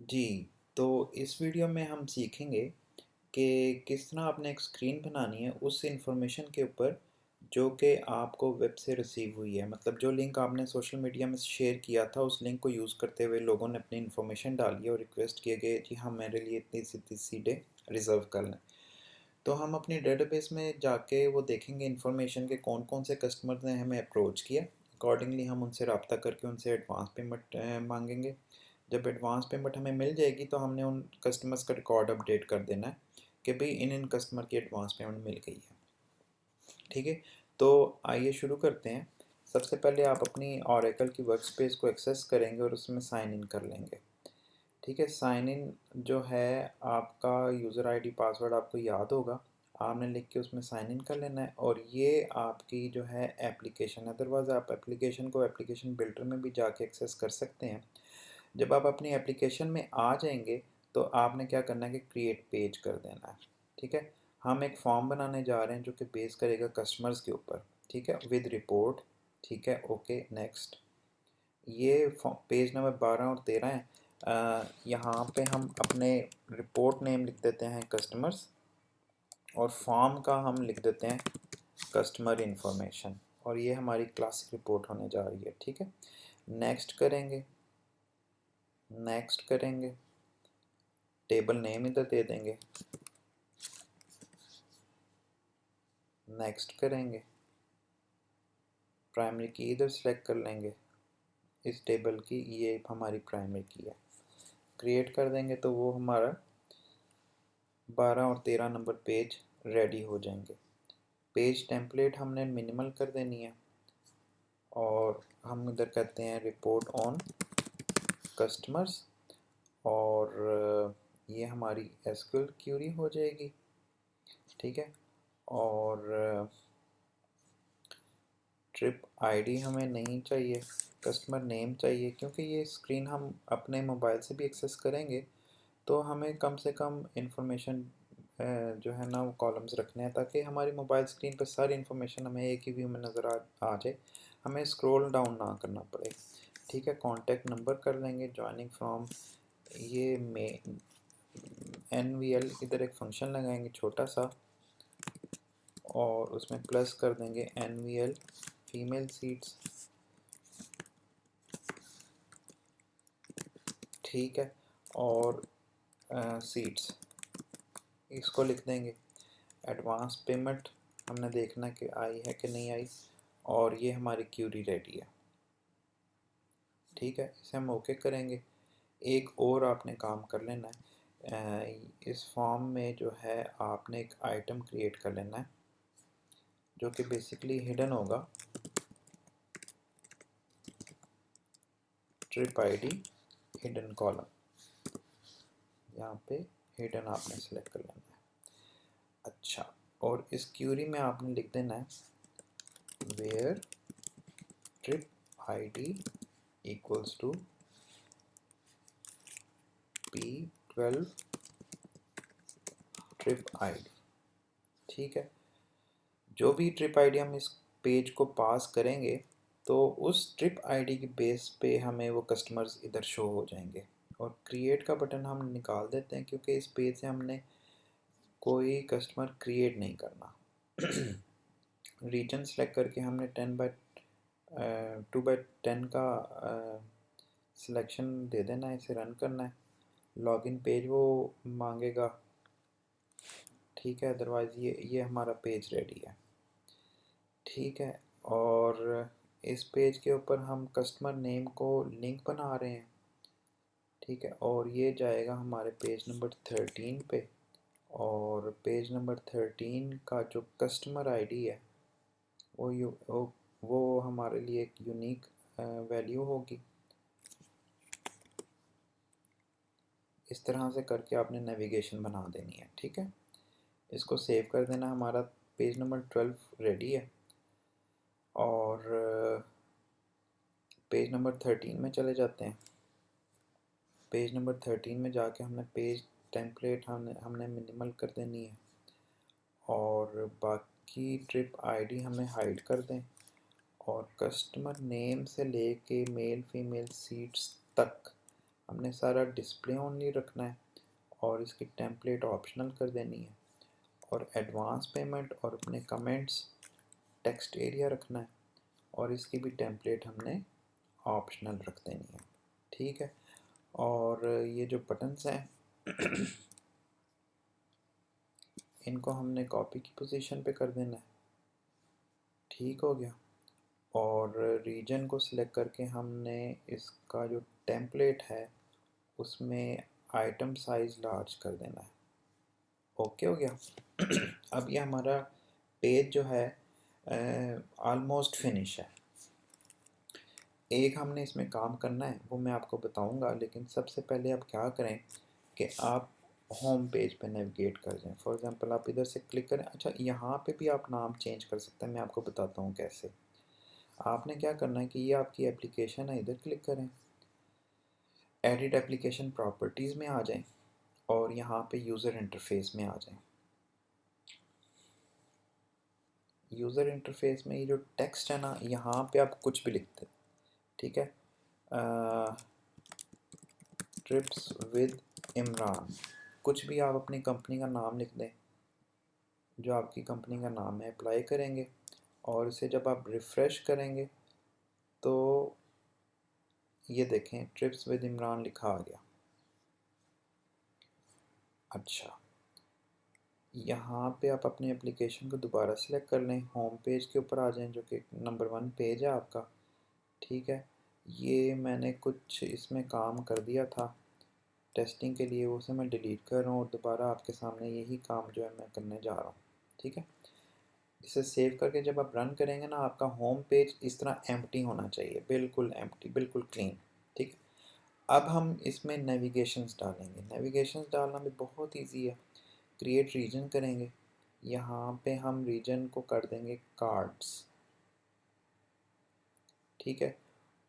जी, तो इस वीडियो में हम सीखेंगे कि किस तरह आपने एक स्क्रीन बनानी है उस इंफॉर्मेशन के ऊपर जो कि आपको वेब से रिसीव हुई है। मतलब जो लिंक आपने सोशल मीडिया में शेयर किया था, उस लिंक को यूज़ करते हुए लोगों ने अपनी इन्फॉर्मेशन डाली है और रिक्वेस्ट किए गए जी हाँ, मेरे लिए इतनी सीटें रिज़र्व कर लें। तो हम अपनी डेटाबेस में जाके वो देखेंगे इन्फॉर्मेशन के कौन कौन से कस्टमर ने हमें अप्रोच किया। अकॉर्डिंगली हम उनसे रब्ता करके उनसे एडवांस पेमेंट मांगेंगे। जब एडवांस पेमेंट हमें मिल जाएगी तो हमने उन कस्टमर्स का रिकॉर्ड अपडेट कर देना है कि भाई इन कस्टमर की एडवांस पेमेंट मिल गई है। ठीक है, तो आइए शुरू करते हैं। सबसे पहले आप अपनी ओरेकल की वर्क स्पेस को एक्सेस करेंगे और उसमें साइन इन कर लेंगे। ठीक है, साइन इन जो है आपका यूज़र आईडी पासवर्ड आपको याद होगा, आपने लिख के उसमें साइन इन कर लेना है और ये आपकी जो है एप्लीकेशन। अदरवाइज़ आप एप्लीकेशन को एप्लीकेशन बिल्डर में भी जाके एक्सेस कर सकते हैं। जब आप अपनी एप्लीकेशन में आ जाएंगे तो आपने क्या करना है कि क्रिएट पेज कर देना है। ठीक है, हम एक फॉर्म बनाने जा रहे हैं जो कि बेस करेगा कस्टमर्स के ऊपर। ठीक है, विद रिपोर्ट। ठीक है, ओके नेक्स्ट। ये पेज नंबर 12 और 13 है। यहाँ पे हम अपने रिपोर्ट नेम लिख देते हैं कस्टमर्स और फॉर्म का हम लिख देते हैं कस्टमर इंफॉर्मेशन और ये हमारी क्लासिक रिपोर्ट होने जा रही है। ठीक है, नेक्स्ट करेंगे। नेक्स्ट करेंगे, टेबल नेम इधर दे देंगे। नेक्स्ट करेंगे, प्राइमरी की इधर सेलेक्ट कर लेंगे। इस टेबल की ये हमारी प्राइमरी की है, क्रिएट कर देंगे तो वो हमारा 12 और 13 नंबर पेज रेडी हो जाएंगे। पेज टेम्पलेट हमने मिनिमल कर देनी है और हम इधर कहते हैं रिपोर्ट ऑन कस्टमर्स और ये हमारी एसक्यूएल क्यूरी हो जाएगी। ठीक है, और ट्रिप आईडी हमें नहीं चाहिए, कस्टमर नेम चाहिए, क्योंकि ये स्क्रीन हम अपने मोबाइल से भी एक्सेस करेंगे तो हमें कम से कम इंफॉर्मेशन जो है ना वो कॉलम्स रखने हैं ताकि हमारी मोबाइल स्क्रीन पर सारी इंफॉर्मेशन हमें एक ही व्यू में नज़र आ जाए, हमें स्क्रॉल डाउन ना करना पड़े। ठीक है, कॉन्टैक्ट नंबर कर लेंगे, ज्वाइनिंग फ्रॉम ये में NVL इधर एक फंक्शन लगाएंगे छोटा सा और उसमें प्लस कर देंगे NVL फीमेल सीट्स। ठीक है, और सीट्स इसको लिख देंगे। एडवांस पेमेंट हमने देखना कि आई है कि नहीं आई और ये हमारी क्यूरी रेडी है। ठीक है, इसे हम ओके करेंगे। एक और आपने काम कर लेना है, इस फॉर्म में जो है आपने एक आइटम क्रिएट कर लेना है जो कि बेसिकली हिडन होगा। ट्रिप आईडी हिडन कॉलम, यहाँ पे हिडन आपने सेलेक्ट कर लेना है। अच्छा, और इस क्यूरी में आपने लिख देना है where trip ID equals to P12 trip ID. ठीक है, जो भी ट्रिप आईडी हम इस पेज को पास करेंगे तो उस ट्रिप आईडी की बेस पे हमें वो कस्टमर्स इधर शो हो जाएंगे। और क्रिएट का बटन हम निकाल देते हैं क्योंकि इस पेज से हमने कोई कस्टमर क्रिएट नहीं करना। रीजन सेलेक्ट करके हमने 2/10 का सिलेक्शन दे देना है, इसे रन करना है। लॉगिन पेज वो मांगेगा। ठीक है, अदरवाइज़ ये हमारा पेज रेडी है। ठीक है, और इस पेज के ऊपर हम कस्टमर नेम को लिंक बना रहे हैं। ठीक है, और ये जाएगा हमारे पेज नंबर 13 पे और पेज नंबर 13 का जो कस्टमर आईडी है वो हमारे लिए एक यूनिक वैल्यू होगी। इस तरह से करके आपने नेविगेशन बना देनी है। ठीक है, इसको सेव कर देना। हमारा पेज नंबर 12 रेडी है और पेज नंबर 13 में चले जाते हैं। पेज नंबर 13 में जाके हमने पेज टेम्पलेट हमने मिनिमल कर देनी है और बाकी ट्रिप आईडी हमें हाइड कर दें और कस्टमर नेम से लेके मेल फीमेल सीट्स तक हमने सारा डिस्प्ले ओनली रखना है और इसकी टेम्पलेट ऑप्शनल कर देनी है, और एडवांस पेमेंट और अपने कमेंट्स टेक्स्ट एरिया रखना है, और इसकी भी टेम्पलेट हमने ऑप्शनल रख देनी है। ठीक है, और ये जो बटन्स हैं इनको हमने कॉपी की पोजीशन पे कर देना है। ठीक हो गया, और रीजन को सिलेक्ट करके हमने इसका जो टेम्पलेट है उसमें आइटम साइज लार्ज कर देना है। ओके हो गया। अब ये हमारा पेज जो है ऑलमोस्ट फिनिश है। एक हमने इसमें काम करना है, वो मैं आपको बताऊंगा, लेकिन सबसे पहले आप क्या करें कि आप होम पेज पे नेविगेट कर जाएं। फॉर एग्जांपल आप इधर से क्लिक करें। अच्छा, यहाँ पे भी आप नाम चेंज कर सकते हैं, मैं आपको बताता हूँ कैसे। आपने क्या करना है कि ये आपकी एप्लीकेशन है, इधर क्लिक करें, एडिट एप्लीकेशन प्रॉपर्टीज़ में आ जाएं और यहाँ पे यूज़र इंटरफेस में आ जाएं। यूज़र इंटरफेस में ये जो टेक्स्ट है ना, यहाँ पे आप कुछ भी लिखते हैं। ठीक है, ट्रिप्स विद इमरान, कुछ भी आप अपनी कंपनी का नाम लिख दें, जो आपकी कंपनी का नाम है। अप्लाई करेंगे और इसे जब आप रिफ़्रेश करेंगे तो ये देखें ट्रिप्स विद इमरान लिखा आ गया। अच्छा, यहाँ पे आप अपनी एप्लीकेशन को दोबारा सेलेक्ट कर लें, होम पेज के ऊपर आ जाएं जो कि नंबर 1 पेज है आपका। ठीक है, ये मैंने कुछ इसमें काम कर दिया था टेस्टिंग के लिए, उसे मैं डिलीट कर रहा हूँ और दोबारा आपके सामने यही काम जो है मैं करने जा रहा हूँ। ठीक है, इसे सेव करके जब आप रन करेंगे ना, आपका होम पेज इस तरह एम्प्टी होना चाहिए, बिल्कुल एम्प्टी, बिल्कुल क्लीन। ठीक है, अब हम इसमें नेविगेशंस डालेंगे। नेविगेशंस डालना भी बहुत इजी है। क्रिएट रीजन करेंगे, यहाँ पे हम रीजन को कर देंगे कार्ड्स। ठीक है,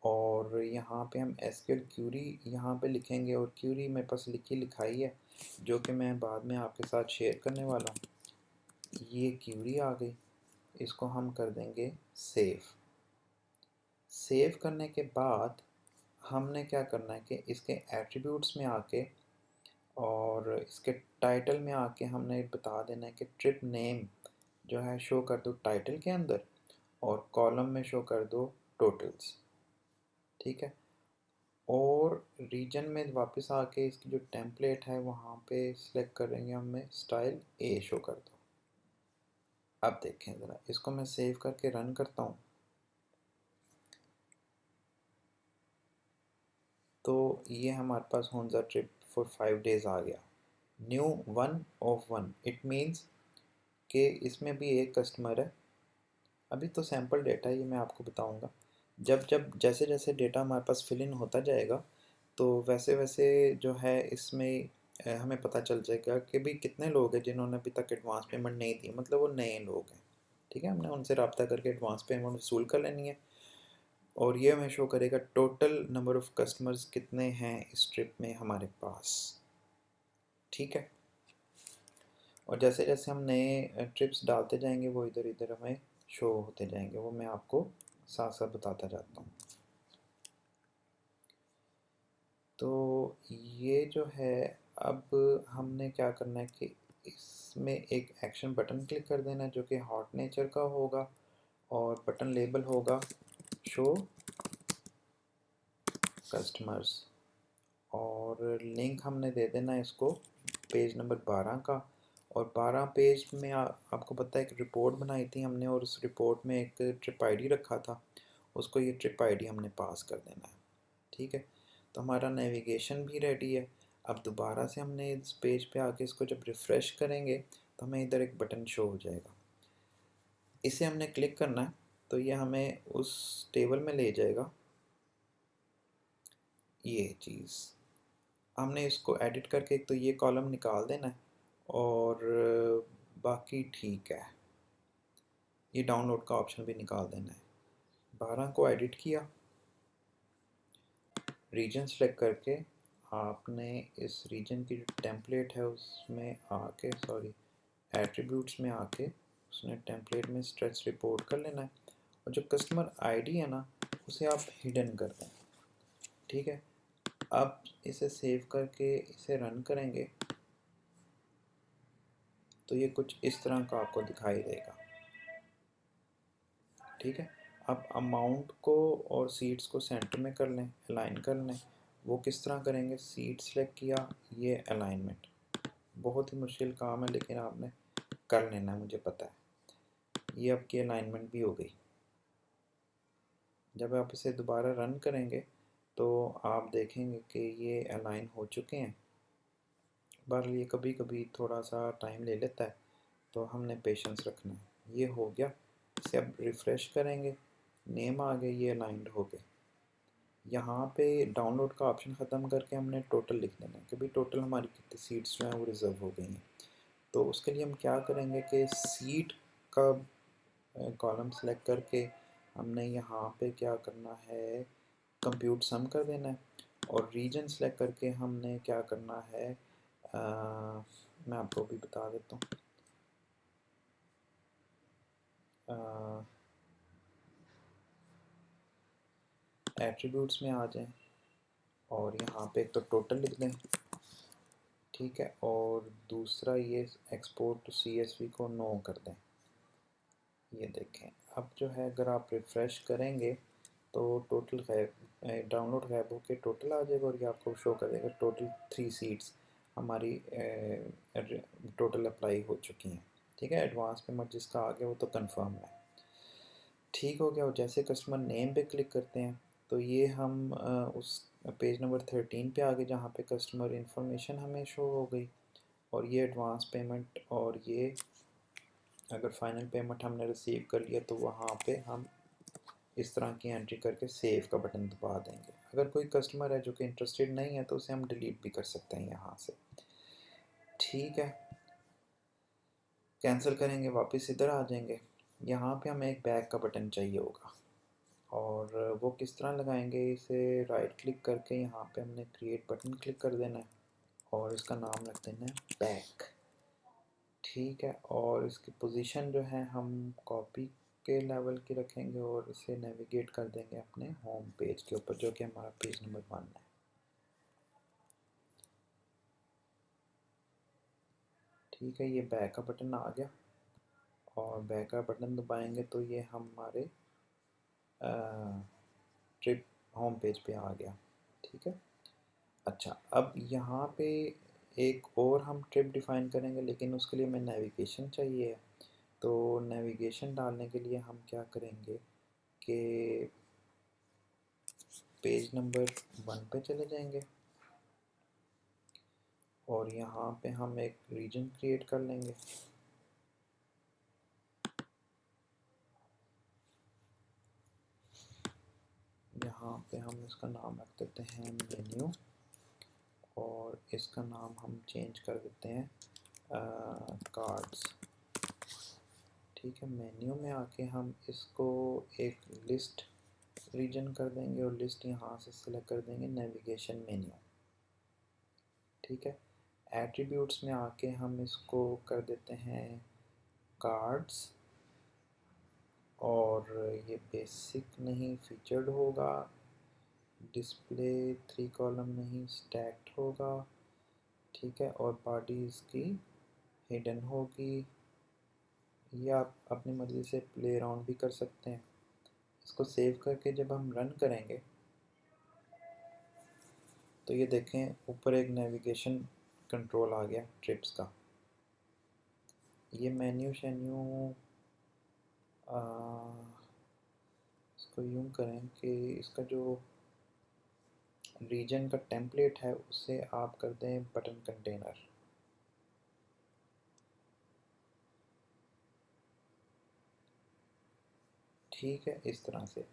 और यहाँ पे हम एसक्यूएल क्यूरी यहाँ पे लिखेंगे, और क्यूरी मेरे पास लिखाई है जो कि मैं बाद में आपके साथ शेयर करने वाला हूँ। ये क्यूरी आ गई, इसको हम कर देंगे सेव। सेव करने के बाद हमने क्या करना है कि इसके एट्रीब्यूट्स में आके और इसके टाइटल में आके हमने बता देना है कि ट्रिप नेम जो है शो कर दो टाइटल के अंदर, और कॉलम में शो कर दो टोटल्स। ठीक है, और रीजन में वापस आके इसकी जो टेम्पलेट है वहाँ पे सिलेक्ट करेंगे, हमें स्टाइल ए शो कर दो। अब देखें ज़रा, इसको मैं सेव करके रन करता हूँ तो ये हमारे पास होंजा ट्रिप फॉर 5 डेज़ आ गया। न्यू 1 ऑफ 1, इट मीन्स कि इसमें भी एक कस्टमर है। अभी तो सैम्पल डेटा है, ये मैं आपको बताऊंगा। जब जब जैसे जैसे डेटा हमारे पास फिल इन होता जाएगा तो वैसे वैसे जो है इसमें हमें पता चल जाएगा कि भी कितने लोग हैं जिन्होंने अभी तक एडवांस पेमेंट नहीं दी, मतलब वो नए लोग हैं। ठीक है, हमने उनसे रब्ता करके एडवांस पेमेंट वसूल कर लेनी है, और ये हमें शो करेगा टोटल नंबर ऑफ़ कस्टमर्स कितने हैं इस ट्रिप में हमारे पास। ठीक है, और जैसे जैसे हम नए ट्रिप्स डालते जाएंगे वो इधर इधर हमें शो होते जाएंगे, वो मैं आपको साथ साथ बताता जाता हूँ। तो ये जो है, अब हमने क्या करना है कि इसमें एक एक्शन बटन क्लिक कर देना है जो कि हॉट नेचर का होगा, और बटन लेबल होगा शो कस्टमर्स, और लिंक हमने दे देना है इसको पेज नंबर 12 का। और 12 पेज में आपको पता है एक रिपोर्ट बनाई थी हमने, और उस रिपोर्ट में एक ट्रिप आईडी रखा था, उसको ये ट्रिप आईडी हमने पास कर देना है। ठीक है, तो हमारा नेविगेशन भी रेडी है। अब दोबारा से हमने इस पेज पे आके इसको जब रिफ़्रेश करेंगे तो हमें इधर एक बटन शो हो जाएगा, इसे हमने क्लिक करना है तो ये हमें उस टेबल में ले जाएगा। ये चीज़ हमने इसको एडिट करके एक तो ये कॉलम निकाल देना है, और बाकी ठीक है, ये डाउनलोड का ऑप्शन भी निकाल देना है। 12 को एडिट किया, रीजन सेलेक्ट करके आपने इस रीजन की जो टेम्पलेट है उसमें आके, सॉरी एट्रीब्यूट्स में आके उसने टेम्पलेट में स्ट्रेच रिपोर्ट कर लेना है, और जो कस्टमर आईडी है ना उसे आप हिडन कर दें। ठीक है, अब इसे सेव करके इसे रन करेंगे तो ये कुछ इस तरह का आपको दिखाई देगा। ठीक है, अब अमाउंट को और सीट्स को सेंटर में कर लें, अलाइन कर लें। वो किस तरह करेंगे? सीट सेलेक्ट किया, ये अलाइनमेंट। बहुत ही मुश्किल काम है लेकिन आपने कर लेना, मुझे पता है। ये आपकी अलाइनमेंट भी हो गई। जब आप इसे दोबारा रन करेंगे तो आप देखेंगे कि ये अलाइन हो चुके हैं। बहरहाल ये कभी कभी थोड़ा सा टाइम ले लेता है, तो हमने पेशेंस रखना है। ये हो गया, इसे अब रिफ़्रेश करेंगे, नेम आ गए, ये अलाइंड हो गए। यहाँ पे डाउनलोड का ऑप्शन ख़त्म करके हमने टोटल लिख देना है कि भाई टोटल हमारी कितनी सीट्स जो हैं वो रिज़र्व हो गई हैं। तो उसके लिए हम क्या करेंगे कि सीट का कॉलम सेलेक्ट करके हमने यहाँ पे क्या करना है, कंप्यूट सम कर देना है। और रीजन सेलेक्ट करके हमने क्या करना है, मैं आपको भी बता देता हूँ। एट्रीब्यूट्स में आ जाएं और यहाँ पे एक तो टोटल लिख दें, ठीक है, और दूसरा ये एक्सपोर्ट टू CSV को नो कर दें। ये देखें, अब जो है अगर आप रिफ़्रेश करेंगे तो टोटल गैब, डाउनलोड गैब होके टोटल आ जाएगा और ये आपको शो कर देगा टोटल 3 सीट्स हमारी टोटल अप्लाई हो चुकी हैं। ठीक है, एडवांस पेमेंट जिसका आ गया वो तो कंफर्म है, ठीक हो गया। और जैसे कस्टमर नेम पे क्लिक करते हैं तो ये हम उस पेज नंबर 13 पे आ गए जहाँ पे कस्टमर इंफॉर्मेशन हमें शो हो गई। और ये एडवांस पेमेंट, और ये अगर फाइनल पेमेंट हमने रिसीव कर लिया तो वहाँ पे हम इस तरह की एंट्री करके सेव का बटन दबा देंगे। अगर कोई कस्टमर है जो कि इंटरेस्टेड नहीं है तो उसे हम डिलीट भी कर सकते हैं यहाँ से। ठीक है, कैंसिल करेंगे, वापस इधर आ जाएंगे। यहाँ पे हमें एक बैक का बटन चाहिए होगा, और वो किस तरह लगाएंगे? इसे राइट क्लिक करके यहाँ पे हमने क्रिएट बटन क्लिक कर देना है और इसका नाम रख देना है बैक। ठीक है, और इसकी पोजीशन जो है हम कॉपी के लेवल की रखेंगे और इसे नेविगेट कर देंगे अपने होम पेज के ऊपर, जो कि हमारा पेज नंबर 1 है। ठीक है, ये बैक का बटन आ गया और बैक का बटन दबाएंगे तो ये हमारे ट्रिप होम पेज पे आ गया। ठीक है, अच्छा, अब यहाँ पे एक और हम ट्रिप डिफ़ाइन करेंगे, लेकिन उसके लिए हमें नेविगेशन चाहिए। तो नेविगेशन डालने के लिए हम क्या करेंगे कि पेज नंबर 1 पे चले जाएंगे और यहाँ पे हम एक रीजन क्रिएट कर लेंगे। यहाँ पे हम इसका नाम रख देते हैं मेन्यू, और इसका नाम हम चेंज कर देते हैं कार्ड्स। ठीक है, मेन्यू में आके हम इसको एक लिस्ट रीजन कर देंगे और लिस्ट यहाँ से सिलेक्ट कर देंगे नेविगेशन मेन्यू। ठीक है, एट्रीब्यूट्स में आके हम इसको कर देते हैं कार्ड्स, और ये बेसिक नहीं फीचर्ड होगा, डिस्प्ले 3 कॉलम नहीं स्टैक्ड होगा। ठीक है, और बॉडी इसकी हिडन होगी। ये आप अपनी मर्ज़ी से प्ले अराउंड भी कर सकते हैं। इसको सेव करके जब हम रन करेंगे तो ये देखें ऊपर एक नेविगेशन कंट्रोल आ गया ट्रिप्स का। ये मेन्यू शेन्यू इसको यूँ करें कि इसका जो रीजन का टेम्पलेट है उसे आप कर दें बटन कंटेनर। ठीक है, इस तरह से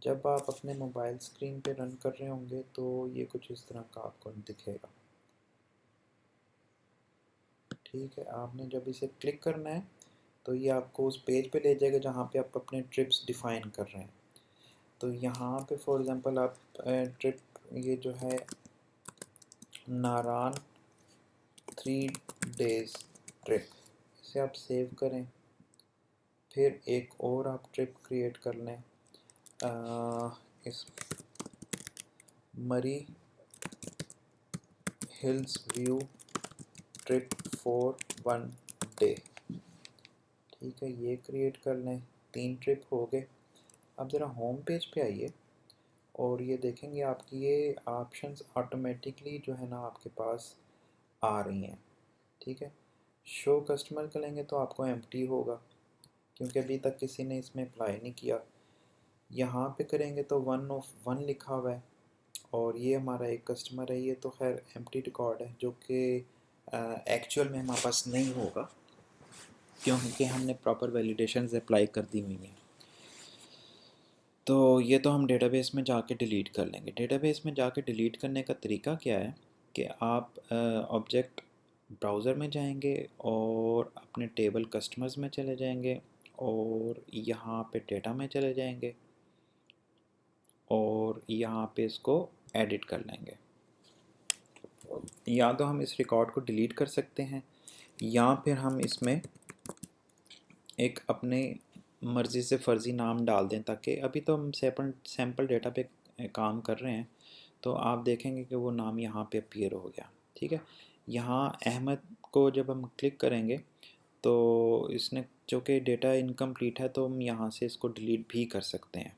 जब आप अपने मोबाइल स्क्रीन पे रन कर रहे होंगे तो ये कुछ इस तरह का आपको दिखेगा। ठीक है, आपने जब इसे क्लिक करना है तो ये आपको उस पेज पे ले जाएगा जहाँ पे आप अपने ट्रिप्स डिफ़ाइन कर रहे हैं। तो यहाँ पे फॉर एग्ज़ाम्पल आप ट्रिप ये जो है नारान 3 डेज़ ट्रिप, इसे आप सेव करें। फिर एक और आप ट्रिप क्रिएट कर लें, इस मरी hills view trip for 1 day. ठीक है, ये क्रिएट कर लें, 3 ट्रिप हो गए। अब ज़रा होम पेज पे आइए और ये देखेंगे आपकी ये ऑप्शंस ऑटोमेटिकली जो है ना आपके पास आ रही हैं। ठीक है, शो कस्टमर करेंगे तो आपको एम्प्टी होगा क्योंकि अभी तक किसी ने इसमें अप्लाई नहीं किया। यहाँ पे करेंगे तो 1 of 1 लिखा हुआ है और ये हमारा एक कस्टमर है, ये तो खैर एम्प्टी रिकॉर्ड है जो कि एक्चुअल में हमारे पास नहीं होगा क्योंकि हमने प्रॉपर वैलिडेशंस अप्लाई कर दी हुई हैं। तो ये तो हम डेटाबेस में जाके डिलीट कर लेंगे। डेटाबेस में जाके डिलीट करने का तरीका क्या है कि आप ऑब्जेक्ट ब्राउज़र में जाएंगे और अपने टेबल कस्टमर्स में चले जाएंगे और यहाँ पे डेटा में चले जाएंगे और यहाँ पे इसको एडिट कर लेंगे। या तो हम इस रिकॉर्ड को डिलीट कर सकते हैं या फिर हम इसमें एक अपने मर्ज़ी से फ़र्ज़ी नाम डाल दें, ताकि अभी तो हम सैम्पल डेटा पे काम कर रहे हैं तो आप देखेंगे कि वो नाम यहाँ पे अपीयर हो गया। ठीक है, यहाँ अहमद को जब हम क्लिक करेंगे तो इसने जो कि डेटा इनकम्प्लीट है तो हम यहाँ से इसको डिलीट भी कर सकते हैं।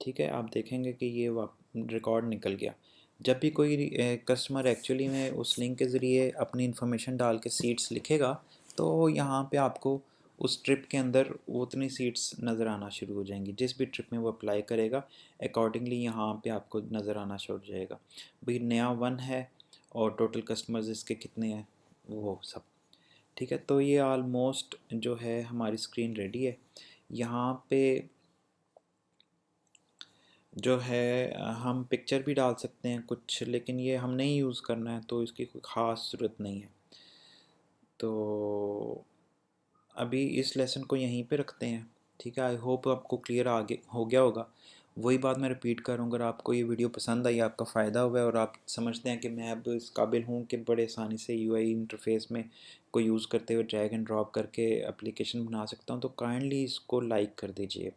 ठीक है, आप देखेंगे कि ये रिकॉर्ड निकल गया। जब भी कोई कस्टमर एक्चुअली में उस लिंक के ज़रिए अपनी इन्फॉर्मेशन डाल के सीट्स लिखेगा तो यहाँ पे आपको उस ट्रिप के अंदर उतनी सीट्स नज़र आना शुरू हो जाएंगी। जिस भी ट्रिप में वो अप्लाई करेगा अकॉर्डिंगली यहाँ पे आपको नज़र आना शुरू हो जाएगा भाई नया 1 है और टोटल कस्टमर्स इसके कितने हैं वो सब। ठीक है, तो ये आलमोस्ट जो है हमारी स्क्रीन रेडी है। यहाँ पे जो है हम पिक्चर भी डाल सकते हैं कुछ, लेकिन ये हम नहीं यूज़ करना है तो इसकी कोई ख़ास ज़रूरत नहीं है। तो अभी इस लेसन को यहीं पे रखते हैं। ठीक है, आई होप आपको क्लियर आगे हो गया होगा। वही बात मैं रिपीट करूँ, अगर आपको ये वीडियो पसंद आई, आपका फ़ायदा हुआ है और आप समझते हैं कि मैं अब इस काबिल हूँ कि बड़े आसानी से यूआई इंटरफेस में को यूज़ करते हुए ड्रैग एंड ड्रॉप करके एप्लीकेशन बना सकता हूँ, तो काइंडली इसको लाइक कर दीजिए।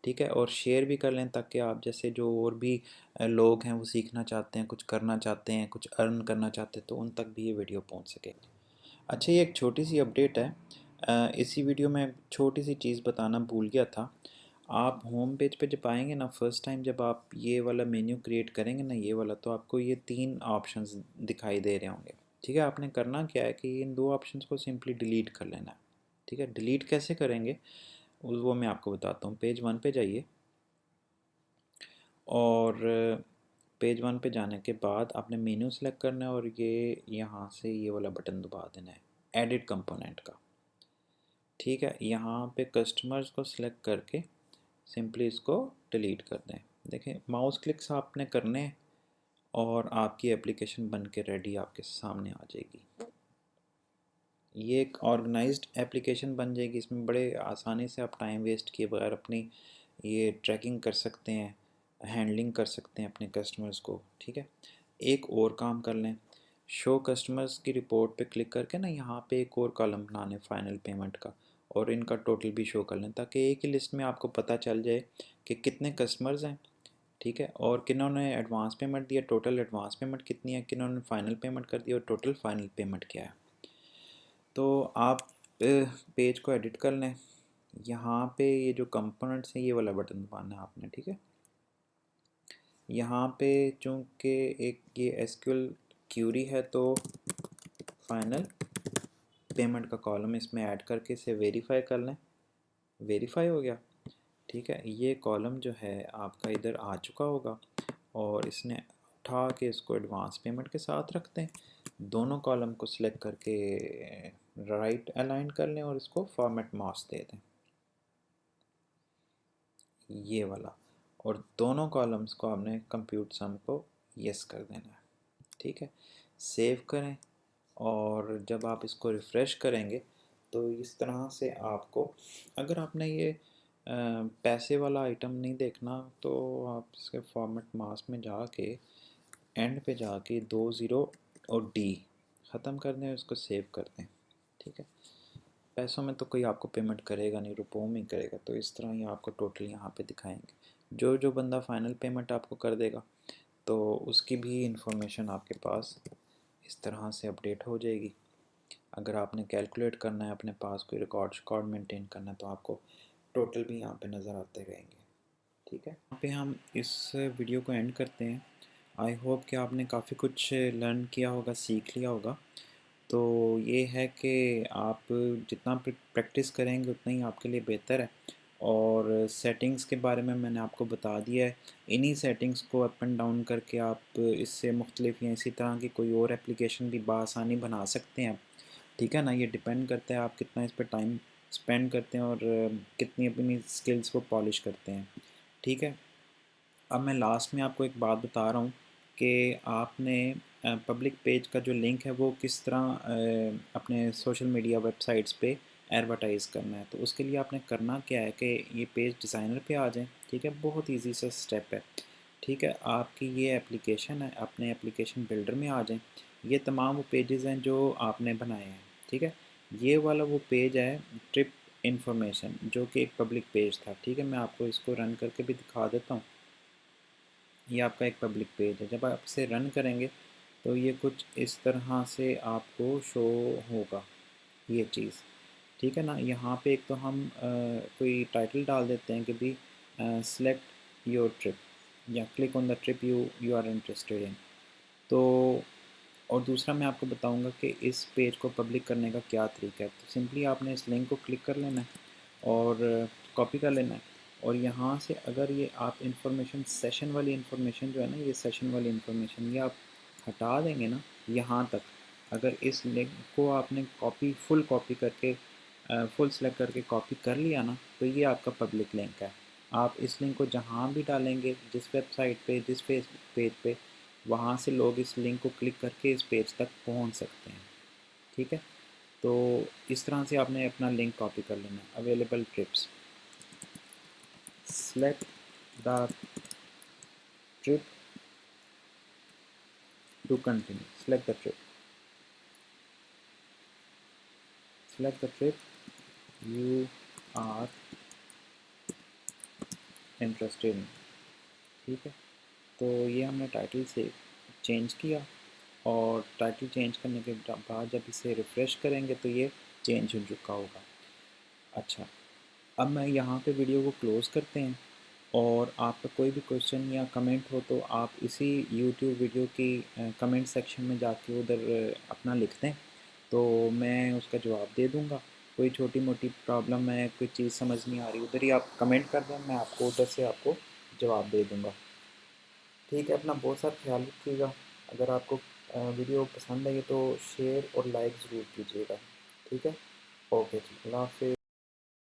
ठीक है, और शेयर भी कर लें ताकि आप जैसे जो और भी लोग हैं वो सीखना चाहते हैं, कुछ करना चाहते हैं, कुछ अर्न करना चाहते हैं, तो उन तक भी ये वीडियो पहुंच सके। अच्छा, ये एक छोटी सी अपडेट है। इसी वीडियो में छोटी सी चीज़ बताना भूल गया था। आप होम पेज पे जब आएंगे ना, फर्स्ट टाइम जब आप ये वाला मेन्यू क्रिएट करेंगे ना, ये वाला, तो आपको ये 3 ऑप्शंस दिखाई दे रहे होंगे। ठीक है, आपने करना क्या है कि इन 2 ऑप्शंस को सिंपली डिलीट कर लेना है। ठीक है, डिलीट कैसे करेंगे वो मैं आपको बताता हूँ। पेज 1 पे जाइए और पेज 1 पे जाने के बाद आपने मेन्यू सेलेक्ट करना है और ये यहाँ से ये वाला बटन दबा देना है एडिट कंपोनेंट का। ठीक है, यहाँ पे कस्टमर्स को सिलेक्ट करके सिंपली इसको डिलीट कर दें। देखें, माउस क्लिक्स आपने करने हैं और आपकी एप्लीकेशन बन के रेडी आपके सामने आ जाएगी। ये एक ऑर्गेनाइज्ड एप्लीकेशन बन जाएगी। इसमें बड़े आसानी से आप टाइम वेस्ट किए बगैर अपनी ये ट्रैकिंग कर सकते हैं, हैंडलिंग कर सकते हैं अपने कस्टमर्स को। ठीक है, एक और काम कर लें, शो कस्टमर्स की रिपोर्ट पे क्लिक करके ना यहाँ पे एक और कॉलम बनाने फाइनल पेमेंट का और इनका टोटल भी शो कर लें, ताकि एक ही लिस्ट में आपको पता चल जाए कि कितने कस्टमर्स हैं। ठीक है, और किन्होंने एडवांस पेमेंट दिया, टोटल एडवांस पेमेंट कितनी है, किन्होंने फ़ाइनल पेमेंट कर दिया और टोटल फ़ाइनल पेमेंट क्या है। तो आप पेज को एडिट कर लें। यहाँ पे ये जो कंपोनेंट्स हैं ये वाला बटन दबाना है आपने। ठीक है, यहाँ पे चूँकि एक ये एसक्यूएल क्यूरी है तो फाइनल पेमेंट का कॉलम इसमें ऐड करके इसे वेरीफाई कर लें। वेरीफाई हो गया। ठीक है, ये कॉलम जो है आपका इधर आ चुका होगा और इसने उठा के इसको एडवांस पेमेंट के साथ रखते हैं। दोनों कॉलम को सिलेक्ट करके राइट अलाइन कर लें और इसको फॉर्मेट मार्क्स दे दें, ये वाला, और दोनों कॉलम्स को आपने कंप्यूट सम को यस कर देना है। ठीक है, सेव करें और जब आप इसको रिफ़्रेश करेंगे तो इस तरह से आपको, अगर आपने ये पैसे वाला आइटम नहीं देखना तो आप इसके फॉर्मेट मास्क में जाके एंड पे जाके 2 0 और डी ख़त्म कर दें, उसको सेव कर दें। ठीक है, पैसों में तो कोई आपको पेमेंट करेगा नहीं, रुपयों में ही करेगा, तो इस तरह ही आपको टोटल यहाँ पे दिखाएंगे। जो जो बंदा फ़ाइनल पेमेंट आपको कर देगा तो तो उसकी भी इंफॉर्मेशन आपके पास इस तरह से अपडेट हो जाएगी। अगर आपने कैलकुलेट करना है, अपने पास कोई रिकॉर्ड मेंटेन करना है, तो आपको टोटल भी यहाँ पे नज़र आते रहेंगे। ठीक है, यहाँ पे हम इस वीडियो को एंड करते हैं। आई होप कि आपने काफ़ी कुछ लर्न किया होगा, सीख लिया होगा। तो ये है कि आप जितना प्रैक्टिस करेंगे उतना ही आपके लिए बेहतर है। और सेटिंग्स के बारे में मैंने आपको बता दिया है। इन्हीं सेटिंग्स को अप एंड डाउन करके आप इससे मुख्तलिफ या इसी तरह की कोई और एप्लीकेशन भी बआसानी बना सकते हैं। ठीक है ना, ये डिपेंड करता है आप कितना इस पर टाइम स्पेंड करते हैं और कितनी अपनी स्किल्स को पॉलिश करते हैं। ठीक है, अब मैं लास्ट में आपको एक बात बता रहा हूँ कि आपने पब्लिक पेज का जो लिंक है वो किस तरह अपने सोशल मीडिया वेबसाइट्स पे एडवर्टाइज़ करना है। तो उसके लिए आपने करना क्या है कि ये पेज डिज़ाइनर पे आ जाएं। ठीक है, बहुत इजी सा स्टेप है। ठीक है, आपकी ये एप्लीकेशन है, अपने एप्लीकेशन बिल्डर में आ जाएं। ये तमाम वो पेजेस हैं जो आपने बनाए हैं। ठीक है, ये वाला वो पेज है ट्रिप इंफॉर्मेशन, जो कि एक पब्लिक पेज था। ठीक है, मैं आपको इसको रन करके भी दिखा देता हूँ। ये आपका एक पब्लिक पेज है। जब आप इसे रन करेंगे तो ये कुछ इस तरह से आपको शो होगा, ये चीज़। ठीक है ना, यहाँ पे एक तो हम कोई टाइटल डाल देते हैं कि भी सेलेक्ट योर ट्रिप या click on the trip you are interested in. तो और दूसरा मैं आपको बताऊंगा कि इस पेज को पब्लिक करने का क्या तरीका है। तो सिंपली आपने इस लिंक को क्लिक कर लेना है और कॉपी कर लेना है। और यहाँ से अगर ये आप इंफॉर्मेशन सेशन वाली इंफॉर्मेशन जो है ना, ये सेशन वाली इंफॉर्मेशन ये आप हटा देंगे ना यहाँ तक। अगर इस लिंक को आपने फुल कॉपी करके फुल सेलेक्ट करके कॉपी कर लिया ना, तो ये आपका पब्लिक लिंक है। आप इस लिंक को जहाँ भी डालेंगे, जिस वेबसाइट पे, जिस फेसबुक पेज पे, वहाँ से लोग इस लिंक को क्लिक करके इस पेज तक पहुँच सकते हैं। ठीक है, तो इस तरह से आपने अपना लिंक कॉपी कर लेना है। Available trips, select the trip to continue, select the trip you are interested in। ठीक है, तो ये हमने टाइटल से चेंज किया और टाइटल चेंज करने के बाद जब इसे रिफ़्रेश करेंगे तो ये चेंज हो चुका होगा। अच्छा, अब मैं यहाँ पे वीडियो को क्लोज़ करते हैं। और आपका कोई भी क्वेश्चन या कमेंट हो तो आप इसी यूट्यूब वीडियो की कमेंट सेक्शन में जाके उधर अपना लिख दें, तो मैं उसका जवाब दे दूँगा। कोई छोटी मोटी प्रॉब्लम है, कोई चीज़ समझ नहीं आ रही, उधर ही आप कमेंट कर दें, मैं आपको उधर से आपको जवाब दे दूँगा। ठीक है, अपना बहुत सारा ख्याल रखिएगा। अगर आपको वीडियो पसंद आई तो शेयर और लाइक ज़रूर कीजिएगा। ठीक है, ओके जी, अल्लाह हाफ़िज़।